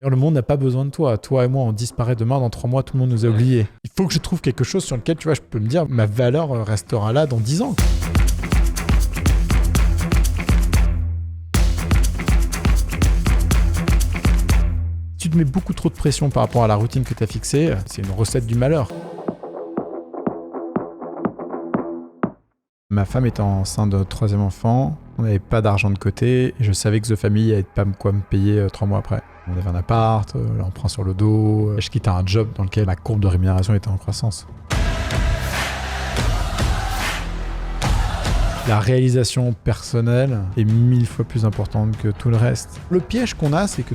Le monde n'a pas besoin de toi. Toi et moi, on disparaît demain. Dans 3 mois, tout le monde nous a oubliés. Il faut que je trouve quelque chose sur lequel, tu vois, je peux me dire, ma valeur restera là dans 10 ans. Tu te mets beaucoup trop de pression par rapport à la routine que tu as fixée. C'est une recette du malheur. Ma femme était enceinte de notre 3e enfant. On n'avait pas d'argent de côté. Et je savais que The Family n'allait pas me payer 3 mois après. On avait un appart, l'emprunt sur le dos. Je quittais un job dans lequel ma courbe de rémunération était en croissance. La réalisation personnelle est 1000 fois plus importante que tout le reste. Le piège qu'on a, c'est que...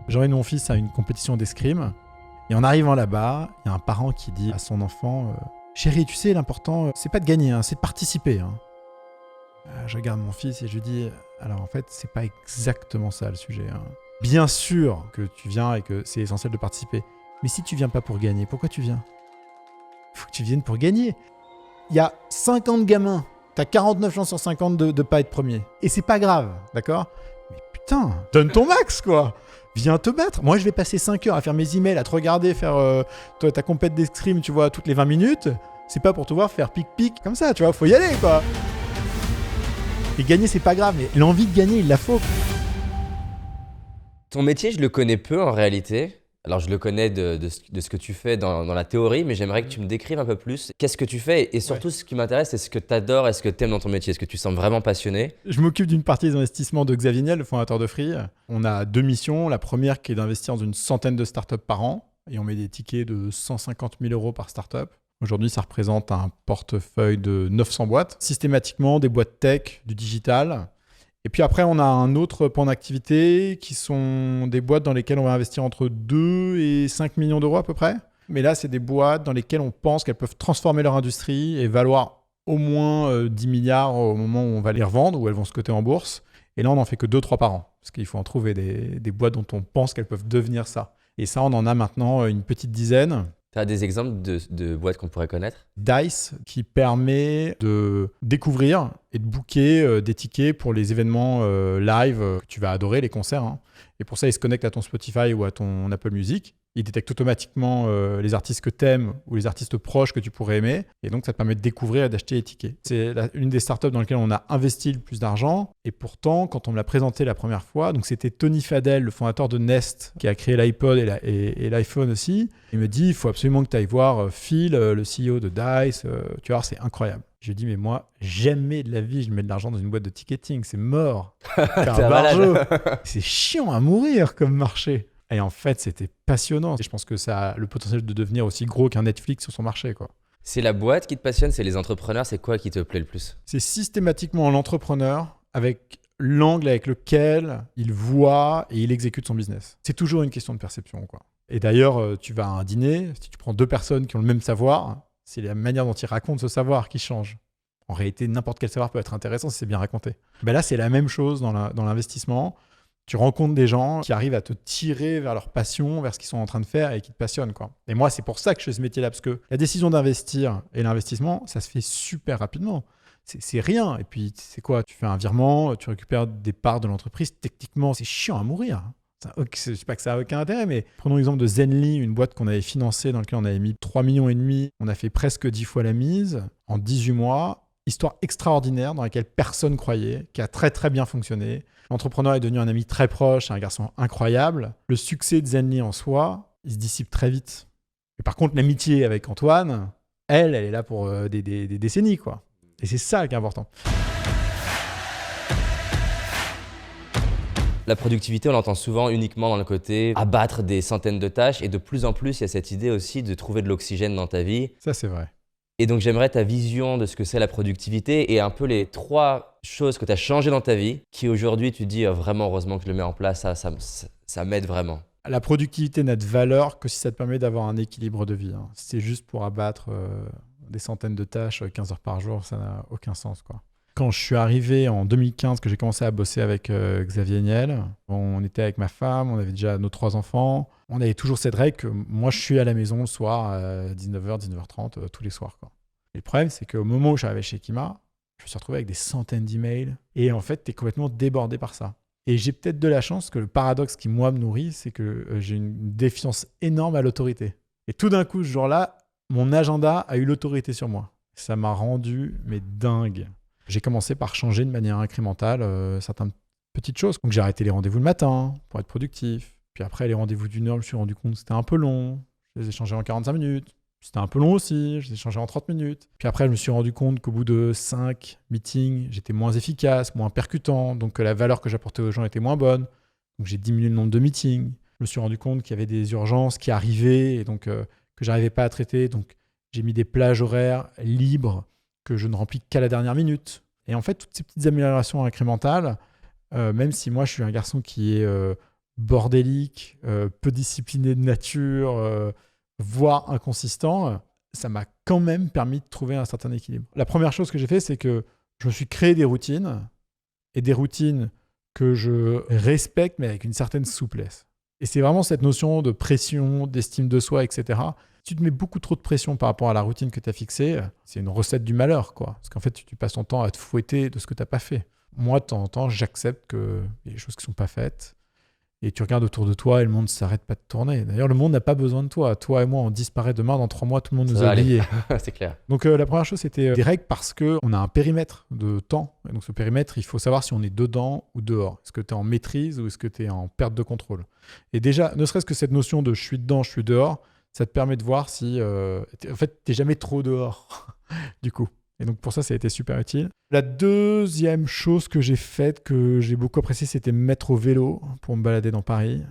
J'emmène mon fils à une compétition d'escrime. Et en arrivant là-bas, il y a un parent qui dit à son enfant « Chérie, tu sais, l'important, c'est pas de gagner, c'est de participer. » Je regarde mon fils et je lui dis « Alors en fait, c'est pas exactement ça le sujet. Bien sûr que tu viens et que c'est essentiel de participer. Mais si tu viens pas pour gagner, pourquoi tu viens ? Faut que tu viennes pour gagner. Il y a 50 gamins. T'as 49 chances sur 50 de pas être premier. Et c'est pas grave, d'accord ? Mais putain, donne ton max, quoi. Viens te battre. Moi, je vais passer 5 heures à faire mes emails, à te regarder faire ta compète d'escrime, tu vois, toutes les 20 minutes. C'est pas pour te voir faire pic-pic comme ça, tu vois. Faut y aller, quoi. Et gagner, c'est pas grave, mais l'envie de gagner, il la faut. Ton métier, je le connais peu en réalité. Alors, je le connais de ce que tu fais dans la théorie, mais j'aimerais que tu me décrives un peu plus. Qu'est-ce que tu fais ? Et surtout, ce qui m'intéresse, c'est ce que tu adores et ce que tu aimes dans ton métier. Est-ce que tu sens vraiment passionné ? Je m'occupe d'une partie des investissements de Xavier Niel, le fondateur de Free. On a 2 missions. La première qui est d'investir dans une centaine de startups par an. Et on met des tickets de 150 000 € par startup. Aujourd'hui, ça représente un portefeuille de 900 boîtes. Systématiquement, des boîtes tech, du digital. Et puis après, on a un autre pan d'activité qui sont des boîtes dans lesquelles on va investir entre 2 et 5 millions d'euros à peu près. Mais là, c'est des boîtes dans lesquelles on pense qu'elles peuvent transformer leur industrie et valoir au moins 10 milliards au moment où on va les revendre, où elles vont se coter en bourse. Et là, on n'en fait que 2-3 par an. Parce qu'il faut en trouver des boîtes dont on pense qu'elles peuvent devenir ça. Et ça, on en a maintenant une petite dizaine. Tu as des exemples de boîtes qu'on pourrait connaître ? Dice, qui permet de découvrir et de booker des tickets pour les événements live que tu vas adorer, les concerts. Et pour ça, il se connecte à ton Spotify ou à ton Apple Music. Il détecte automatiquement les artistes que tu aimes ou les artistes proches que tu pourrais aimer. Et donc, ça te permet de découvrir et d'acheter les tickets. C'est une des startups dans lesquelles on a investi le plus d'argent. Et pourtant, quand on me l'a présenté la première fois, donc c'était Tony Fadell, le fondateur de Nest, qui a créé l'iPod et l'iPhone aussi. Il me dit, il faut absolument que tu ailles voir Phil, le CEO de Dice. Tu vas voir, c'est incroyable. Je lui dis, mais moi, jamais de la vie, je mets de l'argent dans une boîte de ticketing. C'est mort. C'est un barjot. C'est chiant à mourir comme marché. Et en fait, c'était passionnant. Et je pense que ça a le potentiel de devenir aussi gros qu'un Netflix sur son marché, quoi. C'est la boîte qui te passionne, c'est les entrepreneurs, c'est quoi qui te plaît le plus ? C'est systématiquement l'entrepreneur avec l'angle avec lequel il voit et il exécute son business. C'est toujours une question de perception, quoi. Et d'ailleurs, tu vas à un dîner, si tu prends 2 personnes qui ont le même savoir, c'est la manière dont ils racontent ce savoir qui change. En réalité, n'importe quel savoir peut être intéressant si c'est bien raconté. Ben là, c'est la même chose dans l'investissement. Tu rencontres des gens qui arrivent à te tirer vers leur passion, vers ce qu'ils sont en train de faire et qui te passionnent, quoi. Et moi, c'est pour ça que je fais ce métier-là, parce que la décision d'investir et l'investissement, ça se fait super rapidement. C'est rien. Et puis, c'est quoi ? Tu fais un virement, tu récupères des parts de l'entreprise. Techniquement, c'est chiant à mourir. Je ne sais pas que ça n'a aucun intérêt, mais prenons l'exemple de Zenly, une boîte qu'on avait financée, dans laquelle on avait mis 3,5 millions. On a fait presque 10 fois la mise en 18 mois. Histoire extraordinaire dans laquelle personne croyait, qui a très très bien fonctionné. L'entrepreneur est devenu un ami très proche, un garçon incroyable. Le succès de Zenly en soi, il se dissipe très vite. Et par contre, l'amitié avec Antoine, elle est là pour des décennies, quoi. Et c'est ça qui est important. La productivité, on l'entend souvent uniquement dans le côté abattre des centaines de tâches. Et de plus en plus, il y a cette idée aussi de trouver de l'oxygène dans ta vie. Ça, c'est vrai. Et donc, j'aimerais ta vision de ce que c'est la productivité et un peu les 3 choses que tu as changées dans ta vie qui aujourd'hui, tu te dis vraiment heureusement que je le mets en place, ça m'aide vraiment. La productivité n'a de valeur que si ça te permet d'avoir un équilibre de vie. Si c'est juste pour abattre des centaines de tâches 15 heures par jour, ça n'a aucun sens, quoi. Quand je suis arrivé en 2015, que j'ai commencé à bosser avec Xavier Niel, on était avec ma femme, on avait déjà nos 3 enfants. On avait toujours cette règle que moi, je suis à la maison le soir à 19h, 19h30, tous les soirs, quoi. Et le problème, c'est qu'au moment où je suis arrivé chez Kima, je me suis retrouvé avec des centaines d'emails. Et en fait, tu es complètement débordé par ça. Et j'ai peut-être de la chance que le paradoxe qui, moi, me nourrit, c'est que j'ai une défiance énorme à l'autorité. Et tout d'un coup, ce jour-là, mon agenda a eu l'autorité sur moi. Ça m'a rendu, mais dingue. J'ai commencé par changer de manière incrémentale certaines petites choses. Donc j'ai arrêté les rendez-vous le matin pour être productif. Puis après, les rendez-vous d'une heure, je me suis rendu compte que c'était un peu long. Je les ai changés en 45 minutes. C'était un peu long aussi, je les ai changés en 30 minutes. Puis après, je me suis rendu compte qu'au bout de 5 meetings, j'étais moins efficace, moins percutant, donc que la valeur que j'apportais aux gens était moins bonne. Donc j'ai diminué le nombre de meetings. Je me suis rendu compte qu'il y avait des urgences qui arrivaient et donc que j'arrivais pas à traiter. Donc j'ai mis des plages horaires libres que je ne remplis qu'à la dernière minute. Et en fait, toutes ces petites améliorations incrémentales, même si moi je suis un garçon qui est bordélique, peu discipliné de nature, voire inconsistant, ça m'a quand même permis de trouver un certain équilibre. La première chose que j'ai fait, c'est que je me suis créé des routines, et des routines que je respecte, mais avec une certaine souplesse. Et c'est vraiment cette notion de pression, d'estime de soi, etc. Si tu te mets beaucoup trop de pression par rapport à la routine que tu as fixée, c'est une recette du malheur, quoi. Parce qu'en fait, tu passes ton temps à te fouetter de ce que tu n'as pas fait. Moi, de temps en temps, j'accepte qu'il y a des choses qui ne sont pas faites. Et tu regardes autour de toi et le monde ne s'arrête pas de tourner. D'ailleurs, le monde n'a pas besoin de toi. Toi et moi, on disparaît demain. Dans 3 mois, tout le monde nous a oubliés. C'est clair. Donc, la première chose, c'était des règles parce qu'on a un périmètre de temps. Et donc, ce périmètre, il faut savoir si on est dedans ou dehors. Est-ce que tu es en maîtrise ou est-ce que tu es en perte de contrôle? Et déjà, ne serait-ce que cette notion de je suis dedans, je suis dehors, ça te permet de voir si... en fait, tu n'es jamais trop dehors, du coup. Et donc, pour ça a été super utile. La deuxième chose que j'ai faite, que j'ai beaucoup appréciée, c'était me mettre au vélo pour me balader dans Paris,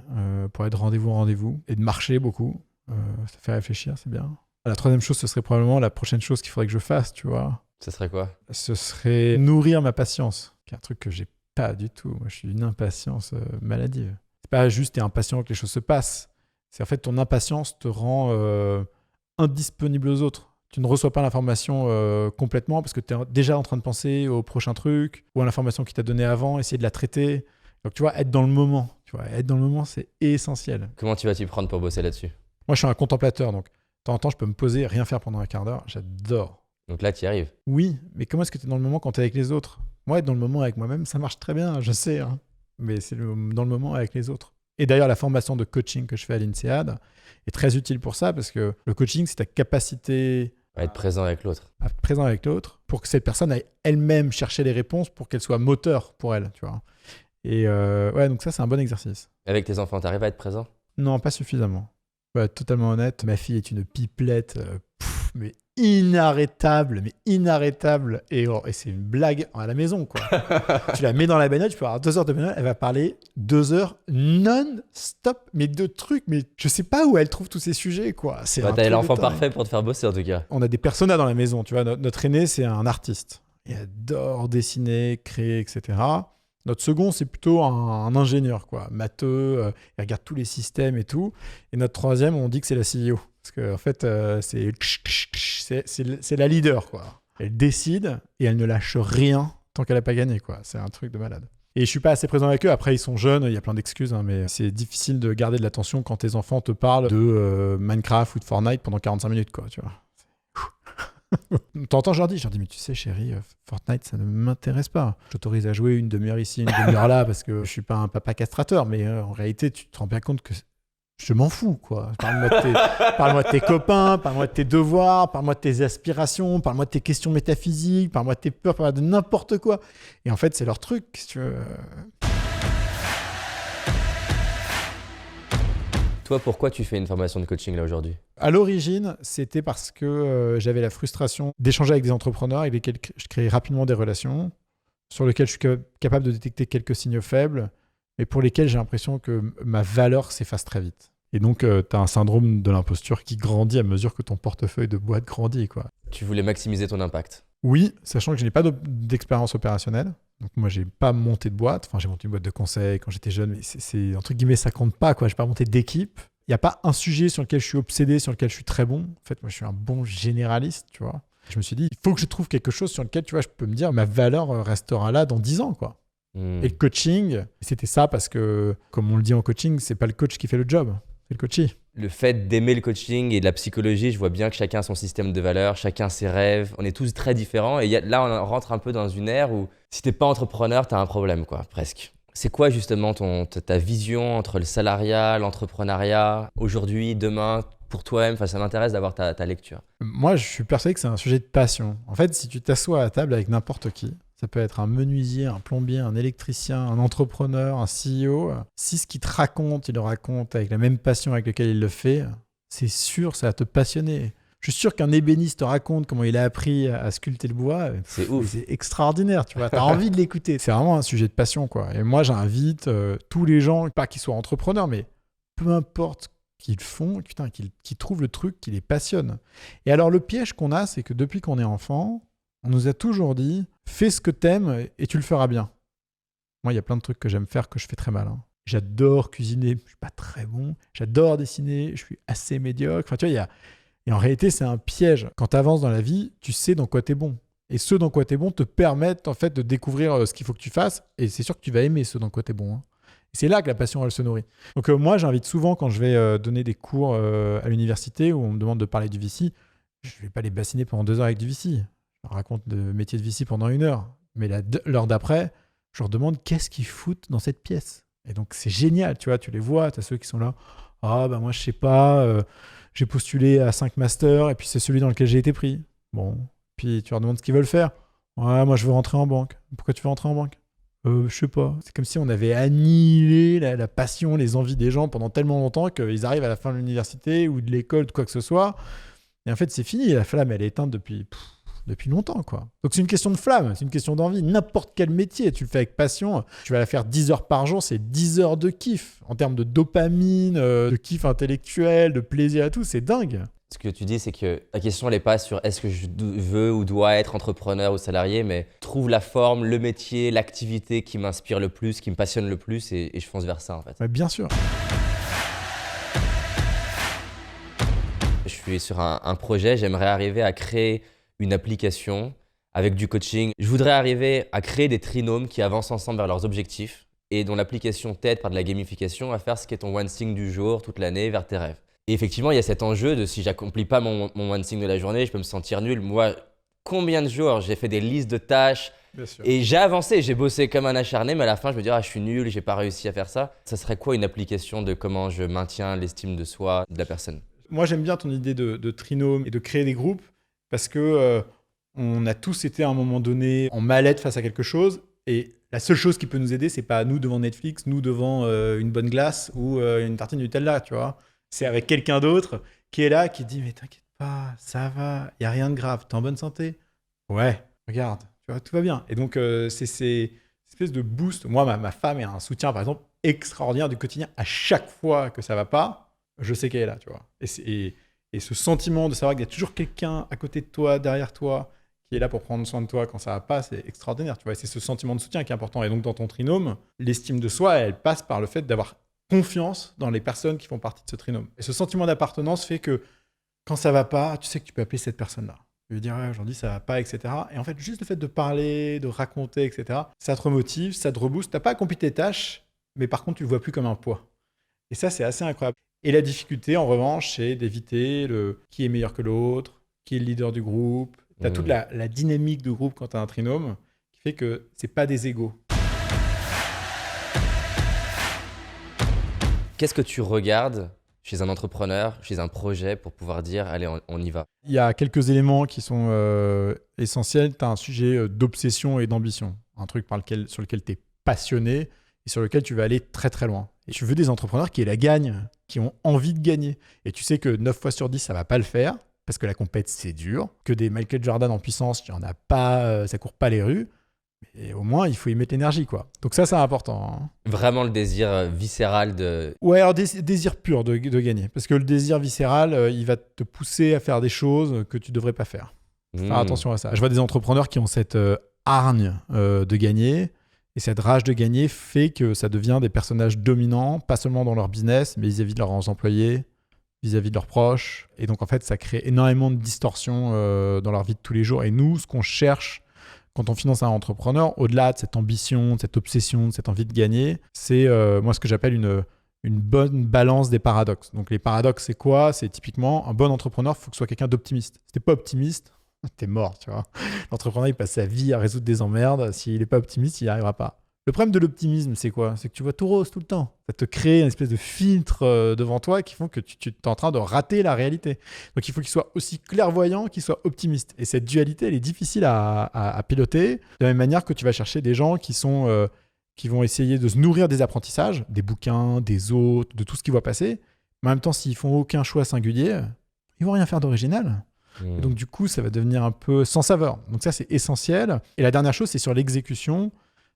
pour être de rendez-vous en rendez-vous, et de marcher beaucoup. Ça fait réfléchir, c'est bien. La troisième chose, ce serait probablement la prochaine chose qu'il faudrait que je fasse, tu vois. Ce serait quoi? Ce serait nourrir ma patience, qui est un truc que j'ai pas du tout. Moi, je suis une impatience maladive. C'est pas juste t'es impatient que les choses se passent. C'est en fait ton impatience te rend indisponible aux autres. Tu ne reçois pas l'information complètement parce que tu es déjà en train de penser au prochain truc ou à l'information qu'il t'a donnée avant, essayer de la traiter. Donc, tu vois, être dans le moment. Tu vois, être dans le moment, c'est essentiel. Comment tu vas t'y prendre pour bosser là-dessus? Moi, je suis un contemplateur. Donc, de temps en temps, je peux me poser, rien faire pendant un quart d'heure. J'adore. Donc là, tu y arrives. Oui, mais comment est-ce que tu es dans le moment quand tu es avec les autres? Moi, être dans le moment avec moi-même, ça marche très bien, je sais. Hein. Mais c'est dans le moment avec les autres. Et d'ailleurs, la formation de coaching que je fais à l'INSEAD est très utile pour ça parce que le coaching, c'est ta capacité... à être présent avec l'autre. À être présent avec l'autre pour que cette personne aille elle-même chercher les réponses pour qu'elle soit moteur pour elle, tu vois. Et ouais, donc ça, c'est un bon exercice. Avec tes enfants, t'arrives à être présent? Non, pas suffisamment. Ouais, totalement honnête, ma fille est une pipelette, mais inarrêtable. Et c'est une blague à la maison, quoi. Tu la mets dans la bagnole, tu peux avoir 2 heures de bagnole, elle va parler 2 heures non-stop, mais de trucs, mais je sais pas où elle trouve tous ces sujets, quoi. T'as l'enfant parfait pour te faire bosser, en tout cas. On a des personas dans la maison, tu vois. Notre aîné, c'est un artiste. Il adore dessiner, créer, etc. Notre second, c'est plutôt un ingénieur, quoi, matheux, il regarde tous les systèmes et tout. Et notre troisième, on dit que c'est la CEO. Parce qu'en fait, c'est la leader, quoi. Elle décide et elle ne lâche rien tant qu'elle n'a pas gagné, quoi. C'est un truc de malade. Et je suis pas assez présent avec eux. Après, ils sont jeunes, il y a plein d'excuses, hein, mais c'est difficile de garder de l'attention quand tes enfants te parlent de Minecraft ou de Fortnite pendant 45 minutes, quoi, tu vois. T'entends, je leur dis, mais tu sais, chérie, Fortnite, ça ne m'intéresse pas. Je t'autorise à jouer une demi-heure ici, une demi-heure là, parce que je suis pas un papa castrateur, mais en réalité, tu te rends bien compte que je m'en fous, quoi. Parle-moi de tes copains, parle-moi de tes devoirs, parle-moi de tes aspirations, parle-moi de tes questions métaphysiques, parle-moi de tes peurs, parle-moi de n'importe quoi. Et en fait, c'est leur truc, si tu veux. Toi, pourquoi tu fais une formation de coaching là aujourd'hui? À l'origine, c'était parce que j'avais la frustration d'échanger avec des entrepreneurs avec lesquels je crée rapidement des relations, sur lesquels je suis capable de détecter quelques signaux faibles, mais pour lesquels j'ai l'impression que ma valeur s'efface très vite. Et donc, tu as un syndrome de l'imposture qui grandit à mesure que ton portefeuille de boîte grandit, quoi. Tu voulais maximiser ton impact? Oui, sachant que je n'ai pas d'expérience opérationnelle. Donc moi, j'ai pas monté de boîte. Enfin, j'ai monté une boîte de conseil quand j'étais jeune, mais c'est entre guillemets, ça compte pas, quoi. J'ai pas monté d'équipe. Il n'y a pas un sujet sur lequel je suis obsédé, sur lequel je suis très bon. En fait, moi, je suis un bon généraliste, tu vois. Je me suis dit, il faut que je trouve quelque chose sur lequel, tu vois, je peux me dire, ma valeur restera là dans 10 ans, quoi. Et le coaching, c'était ça parce que, comme on le dit en coaching, c'est pas le coach qui fait le job, c'est le coachee. Le fait d'aimer le coaching et de la psychologie, je vois bien que chacun a son système de valeurs, chacun ses rêves. On est tous très différents. Et là, on rentre un peu dans une ère où si t'es pas entrepreneur, t'as un problème, quoi, presque. C'est quoi justement ta vision entre le salariat, l'entrepreneuriat, aujourd'hui, demain, pour toi-même? Enfin, ça m'intéresse d'avoir ta lecture. Moi, je suis persuadé que c'est un sujet de passion. En fait, si tu t'assois à table avec n'importe qui, ça peut être un menuisier, un plombier, un électricien, un entrepreneur, un CEO. Si ce qu'il te raconte, il le raconte avec la même passion avec laquelle il le fait, c'est sûr, ça va te passionner. Je suis sûr qu'un ébéniste te raconte comment il a appris à sculpter le bois. C'est ouf. C'est extraordinaire, tu vois. T'as envie de l'écouter. C'est vraiment un sujet de passion, quoi. Et moi, j'invite tous les gens, pas qu'ils soient entrepreneurs, mais peu importe qu'ils font, putain, qu'ils trouvent le truc qui les passionne. Et alors, le piège qu'on a, c'est que depuis qu'on est enfant, on nous a toujours dit « fais ce que t'aimes et tu le feras bien ». Moi, il y a plein de trucs que j'aime faire que je fais très mal. J'adore cuisiner, je suis pas très bon. J'adore dessiner, je suis assez médiocre. Enfin, tu vois, Et en réalité, c'est un piège. Quand tu avances dans la vie, tu sais dans quoi tu es bon. Et ce dans quoi tu es bon te permettent en fait de découvrir ce qu'il faut que tu fasses. Et c'est sûr que tu vas aimer ce dans quoi tu es bon. Et c'est là que la passion, elle se nourrit. Donc moi, j'invite souvent quand je vais donner des cours à l'université où on me demande de parler du VC, je ne vais pas les bassiner pendant 2 heures avec du VC. Je leur raconte le métier de VC pendant 1 heure. Mais l'heure d'après, je leur demande qu'est-ce qu'ils foutent dans cette pièce. Et donc, c'est génial, tu vois, tu les vois, tu as ceux qui sont là. Ah, bah moi, je sais pas, j'ai postulé à 5 masters et puis c'est celui dans lequel j'ai été pris. Bon, puis tu leur demandes ce qu'ils veulent faire. Ouais, moi, je veux rentrer en banque. Pourquoi tu veux rentrer en banque? Je sais pas. C'est comme si on avait annihilé la passion, les envies des gens pendant tellement longtemps qu'ils arrivent à la fin de l'université ou de l'école, de quoi que ce soit. Et en fait, c'est fini. La flamme, elle est éteinte depuis longtemps, quoi. Donc, c'est une question de flamme, c'est une question d'envie. N'importe quel métier, tu le fais avec passion. Tu vas la faire 10 heures par jour, c'est 10 heures de kiff. En termes de dopamine, de kiff intellectuel, de plaisir et tout, c'est dingue. Ce que tu dis, c'est que la question, elle n'est pas sur est-ce que je veux ou dois être entrepreneur ou salarié, mais trouve la forme, le métier, l'activité qui m'inspire le plus, qui me passionne le plus et je fonce vers ça, en fait. Ouais, bien sûr. Je suis sur un projet, j'aimerais arriver à créer une application avec du coaching. Je voudrais arriver à créer des trinômes qui avancent ensemble vers leurs objectifs et dont l'application t'aide par de la gamification à faire ce qui est ton one thing du jour, toute l'année, vers tes rêves. Et effectivement, il y a cet enjeu de si j'accomplis pas mon one thing de la journée, je peux me sentir nul. Moi, combien de jours j'ai fait des listes de tâches et j'ai avancé, j'ai bossé comme un acharné, mais à la fin, je me dis je suis nul, j'ai pas réussi à faire ça. Ça serait quoi une application de comment je maintiens l'estime de soi de la personne? Moi, j'aime bien ton idée de trinôme et de créer des groupes parce que on a tous été à un moment donné en mal-être face à quelque chose et la seule chose qui peut nous aider, c'est pas nous devant Netflix, nous devant une bonne glace ou une tartine Nutella, tu vois. C'est avec quelqu'un d'autre qui est là, qui dit « Mais t'inquiète pas, ça va, il n'y a rien de grave, t'es en bonne santé ?» Ouais, regarde, tu vois, tout va bien. Et donc, c'est ces espèces de boost. Moi, ma femme est un soutien, par exemple, extraordinaire du quotidien. À chaque fois que ça va pas, je sais qu'elle est là, tu vois. Et ce sentiment de savoir qu'il y a toujours quelqu'un à côté de toi, derrière toi, qui est là pour prendre soin de toi quand ça va pas, c'est extraordinaire, tu vois. Et c'est ce sentiment de soutien qui est important. Et donc, dans ton trinôme, l'estime de soi, elle passe par le fait d'avoir confiance dans les personnes qui font partie de ce trinôme. Et ce sentiment d'appartenance fait que quand ça va pas, tu sais que tu peux appeler cette personne-là. Tu veux dire, aujourd'hui, ça va pas, etc. Et en fait, juste le fait de parler, de raconter, etc., ça te remotive, ça te rebooste. T'as pas accompli tes tâches, mais par contre, tu le vois plus comme un poids. Et ça, c'est assez incroyable. Et la difficulté, en revanche, c'est d'éviter le qui est meilleur que l'autre, qui est le leader du groupe. T'as toute la dynamique du groupe quand t'as un trinôme qui fait que c'est pas des égos. Qu'est-ce que tu regardes chez un entrepreneur, chez un projet pour pouvoir dire allez, on y va? Il y a quelques éléments qui sont essentiels. Tu as un sujet d'obsession et d'ambition. Un truc sur lequel tu es passionné et sur lequel tu vas aller très très loin. Et tu veux des entrepreneurs qui aient la gagne, qui ont envie de gagner. Et tu sais que 9 fois sur 10, ça va pas le faire parce que la compète, c'est dur. Que des Michael Jordan en puissance, il n'y en a pas, ça court pas les rues. Et au moins, il faut y mettre l'énergie, quoi. Donc ça, c'est important. Vraiment le désir viscéral de... Ouais, alors désir pur de gagner. Parce que le désir viscéral, il va te pousser à faire des choses que tu devrais pas faire. Faire attention à ça. Je vois des entrepreneurs qui ont cette hargne de gagner. Et cette rage de gagner fait que ça devient des personnages dominants, pas seulement dans leur business, mais vis-à-vis de leurs employés, vis-à-vis de leurs proches. Et donc, en fait, ça crée énormément de distorsions dans leur vie de tous les jours. Et nous, ce qu'on cherche quand on finance un entrepreneur, au-delà de cette ambition, de cette obsession, de cette envie de gagner, c'est moi ce que j'appelle une bonne balance des paradoxes. Donc, les paradoxes, c'est quoi ? C'est typiquement un bon entrepreneur, il faut que ce soit quelqu'un d'optimiste. Si t'es pas optimiste, t'es mort, tu vois. L'entrepreneur, il passe sa vie à résoudre des emmerdes. S'il n'est pas optimiste, il n'y arrivera pas. Le problème de l'optimisme, c'est quoi ? C'est que tu vois tout rose tout le temps. Ça te crée une espèce de filtre devant toi qui font que tu es en train de rater la réalité. Donc, il faut qu'il soit aussi clairvoyant qu'il soit optimiste. Et cette dualité, elle est difficile à piloter. De la même manière que tu vas chercher des gens qui vont essayer de se nourrir des apprentissages, des bouquins, des autres, de tout ce qui va passer. Mais en même temps, s'ils font aucun choix singulier, ils vont rien faire d'original. Et donc, du coup, ça va devenir un peu sans saveur. Donc, ça, c'est essentiel. Et la dernière chose, c'est sur l'exécution.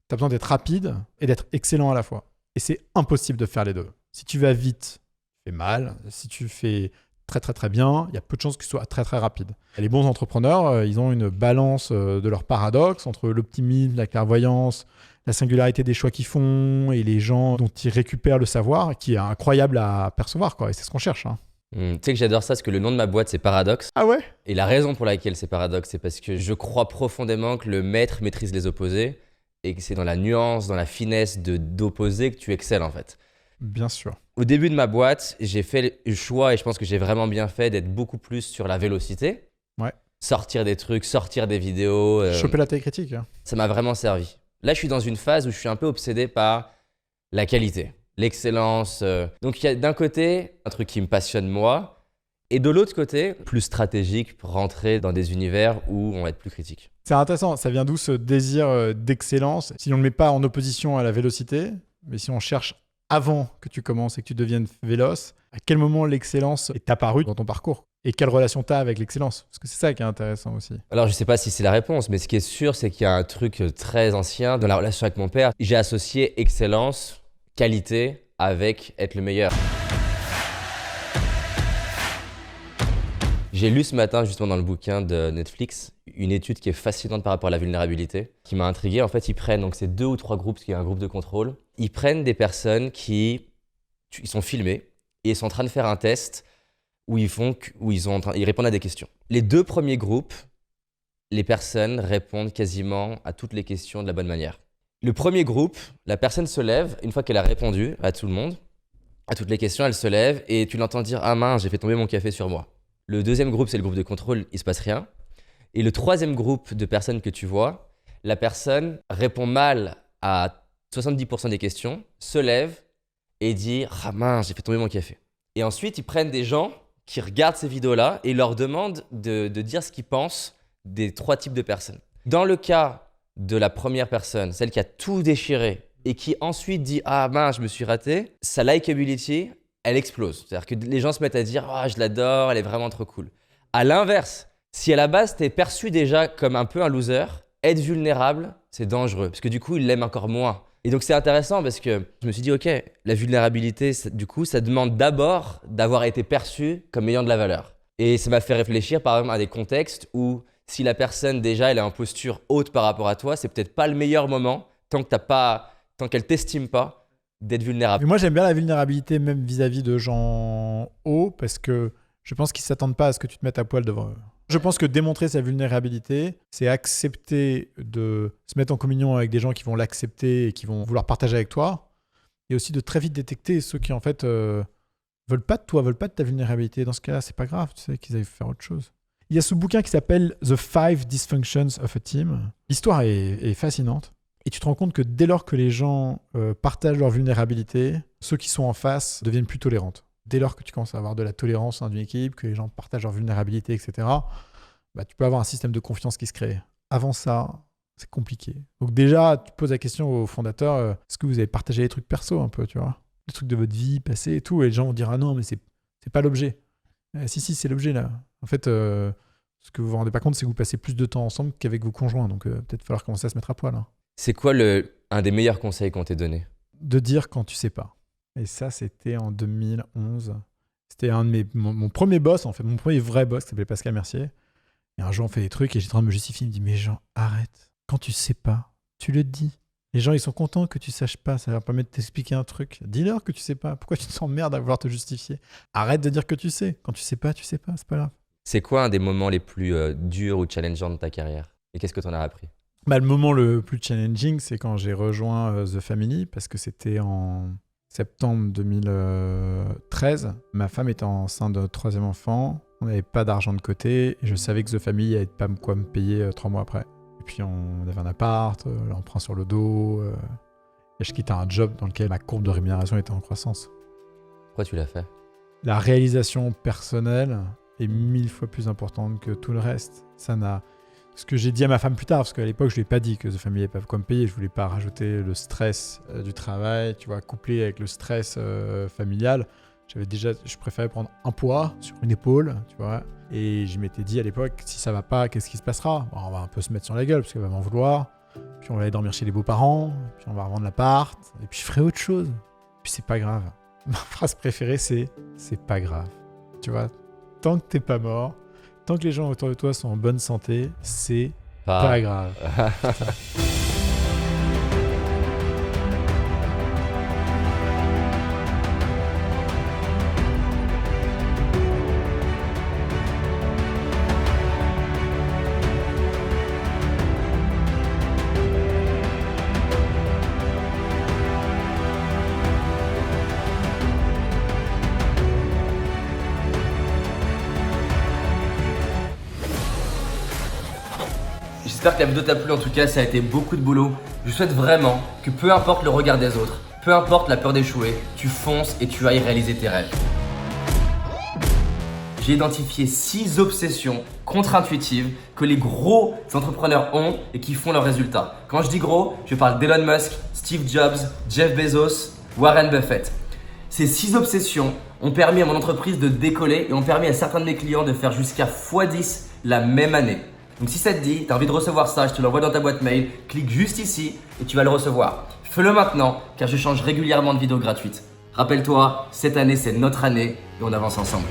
Tu as besoin d'être rapide et d'être excellent à la fois. Et c'est impossible de faire les deux. Si tu vas vite, tu fais mal. Si tu fais très, très, très bien, il y a peu de chances que tu sois très, très rapide. Et les bons entrepreneurs, ils ont une balance de leur paradoxe entre l'optimisme, la clairvoyance, la singularité des choix qu'ils font et les gens dont ils récupèrent le savoir, qui est incroyable à percevoir, quoi. Et c'est ce qu'on cherche, hein. Tu sais que j'adore ça parce que le nom de ma boîte, c'est Paradoxe. Ah ouais ? Et la raison pour laquelle c'est Paradoxe, c'est parce que je crois profondément que le maître maîtrise les opposés et que c'est dans la nuance, dans la finesse d'opposer que tu excelles en fait. Bien sûr. Au début de ma boîte, j'ai fait le choix et je pense que j'ai vraiment bien fait d'être beaucoup plus sur la vélocité. Ouais. Sortir des trucs, sortir des vidéos. Choper la taille critique, hein. Ça m'a vraiment servi. Là, je suis dans une phase où je suis un peu obsédé par la qualité, l'excellence. Donc, il y a d'un côté un truc qui me passionne moi, et de l'autre côté, plus stratégique pour rentrer dans des univers où on va être plus critique. C'est intéressant. Ça vient d'où ce désir d'excellence ? Si on ne le met pas en opposition à la vélocité, mais si on cherche avant que tu commences et que tu deviennes véloce, à quel moment l'excellence est apparue dans ton parcours ? Et quelle relation tu as avec l'excellence ? Parce que c'est ça qui est intéressant aussi. Alors, je ne sais pas si c'est la réponse, mais ce qui est sûr, c'est qu'il y a un truc très ancien dans la relation avec mon père. J'ai associé excellence, qualité, avec être le meilleur. J'ai lu ce matin, justement dans le bouquin de Netflix, une étude qui est fascinante par rapport à la vulnérabilité, qui m'a intrigué. En fait, ils prennent, donc c'est 2 ou 3 groupes, qui est un groupe de contrôle. Ils prennent des personnes ils sont filmés et ils sont en train de faire un test où ils répondent à des questions. Les 2 premiers groupes, les personnes répondent quasiment à toutes les questions de la bonne manière. Le premier groupe, la personne se lève, une fois qu'elle a répondu à tout le monde, à toutes les questions, elle se lève et tu l'entends dire « Ah mince, j'ai fait tomber mon café sur moi ». Le deuxième groupe, c'est le groupe de contrôle, il se passe rien. Et le troisième groupe de personnes que tu vois, la personne répond mal à 70% des questions, se lève et dit « Ah mince, j'ai fait tomber mon café ». Et ensuite, ils prennent des gens qui regardent ces vidéos-là et leur demandent de dire ce qu'ils pensent des 3 types de personnes. Dans le cas de la première personne, celle qui a tout déchiré et qui ensuite dit « Ah mince, je me suis raté », sa likability, elle explose. C'est-à-dire que les gens se mettent à dire « Ah, je l'adore, elle est vraiment trop cool ». À l'inverse, si à la base, t'es perçu déjà comme un peu un loser, être vulnérable, c'est dangereux parce que du coup, il l'aime encore moins. Et donc, c'est intéressant parce que je me suis dit, OK, la vulnérabilité, du coup, ça demande d'abord d'avoir été perçu comme ayant de la valeur. Et ça m'a fait réfléchir, par exemple, à des contextes où si la personne, déjà, elle est en posture haute par rapport à toi, c'est peut-être pas le meilleur moment, tant qu'elle t'estime pas, d'être vulnérable. Mais moi, j'aime bien la vulnérabilité, même vis-à-vis de gens hauts, parce que je pense qu'ils ne s'attendent pas à ce que tu te mettes à poil devant eux. Je pense que démontrer sa vulnérabilité, c'est accepter de se mettre en communion avec des gens qui vont l'accepter et qui vont vouloir partager avec toi. Et aussi de très vite détecter ceux qui, en fait, veulent pas de toi, veulent pas de ta vulnérabilité. Dans ce cas-là, c'est pas grave, tu sais, qu'ils aillent faire autre chose. Il y a ce bouquin qui s'appelle The 5 Dysfunctions of a Team. L'histoire est fascinante. Et tu te rends compte que dès lors que les gens partagent leur vulnérabilité, ceux qui sont en face deviennent plus tolérantes. Dès lors que tu commences à avoir de la tolérance dans une équipe, que les gens partagent leur vulnérabilité, etc., bah, tu peux avoir un système de confiance qui se crée. Avant ça, c'est compliqué. Donc déjà, tu poses la question aux fondateurs, est-ce que vous avez partagé les trucs perso un peu, tu vois, les trucs de votre vie passée et tout, et les gens vont dire, ah non, mais c'est pas l'objet. Si, c'est l'objet là. En fait, ce que vous vous rendez pas compte, c'est que vous passez plus de temps ensemble qu'avec vos conjoints, donc peut-être falloir commencer à se mettre à poil. Hein. C'est quoi un des meilleurs conseils qu'on t'ait donné ? De dire quand tu sais pas. Et ça, c'était en 2011. C'était mon premier boss, en fait, mon premier vrai boss, qui s'appelait Pascal Mercier. Et un jour, on fait des trucs et j'étais en train de me justifier. Il me dit, mais Jean, arrête. quand tu sais pas, tu le dis. Les gens, ils sont contents que tu saches pas. Ça leur permet de t'expliquer un truc. Dis-leur que tu sais pas. Pourquoi tu t'emmerdes à vouloir te justifier? Arrête de dire que tu sais. Quand tu sais pas, c'est pas grave. C'est quoi un des moments les plus durs ou challengeants de ta carrière? Et qu'est-ce que tu en as appris? Le moment le plus challenging, c'est quand j'ai rejoint The Family, parce que c'était en septembre 2013. Ma femme était enceinte de notre 3e enfant. On n'avait pas d'argent de côté. Et je savais que The Family n'allait pas quoi me payer 3 mois après. Et puis on avait un appart, l'emprunt sur le dos. Et je quittais un job dans lequel ma courbe de rémunération était en croissance. Pourquoi tu l'as fait? La réalisation personnelle est 1000 fois plus importante que tout le reste. Ce que j'ai dit à ma femme plus tard, parce qu'à l'époque, je lui ai pas dit que The Family n'avait pas quoi me payer. Je voulais pas rajouter le stress du travail, tu vois, couplé avec le stress familial. Je préférais prendre un poids sur une épaule, tu vois. Et je m'étais dit à l'époque, si ça va pas, qu'est-ce qui se passera? On va un peu se mettre sur la gueule, parce qu'elle va m'en vouloir. Puis on va aller dormir chez les beaux-parents. Puis on va revendre l'appart. Et puis je ferai autre chose. Puis c'est pas grave. Ma phrase préférée, c'est pas grave. Tu vois, tant que t'es pas mort, tant que les gens autour de toi sont en bonne santé, c'est pas grave. J'espère que la vidéo t'a plu, en tout cas ça a été beaucoup de boulot. Je souhaite vraiment que peu importe le regard des autres, peu importe la peur d'échouer, tu fonces et tu ailles réaliser tes rêves. J'ai identifié 6 obsessions contre-intuitives que les gros entrepreneurs ont et qui font leurs résultats. Quand je dis gros, je parle d'Elon Musk, Steve Jobs, Jeff Bezos, Warren Buffett. Ces 6 obsessions ont permis à mon entreprise de décoller et ont permis à certains de mes clients de faire jusqu'à x10 la même année. Donc si ça te dit, tu as envie de recevoir ça, je te l'envoie dans ta boîte mail, clique juste ici et tu vas le recevoir. Fais-le maintenant car je change régulièrement de vidéos gratuites. Rappelle-toi, cette année c'est notre année et on avance ensemble.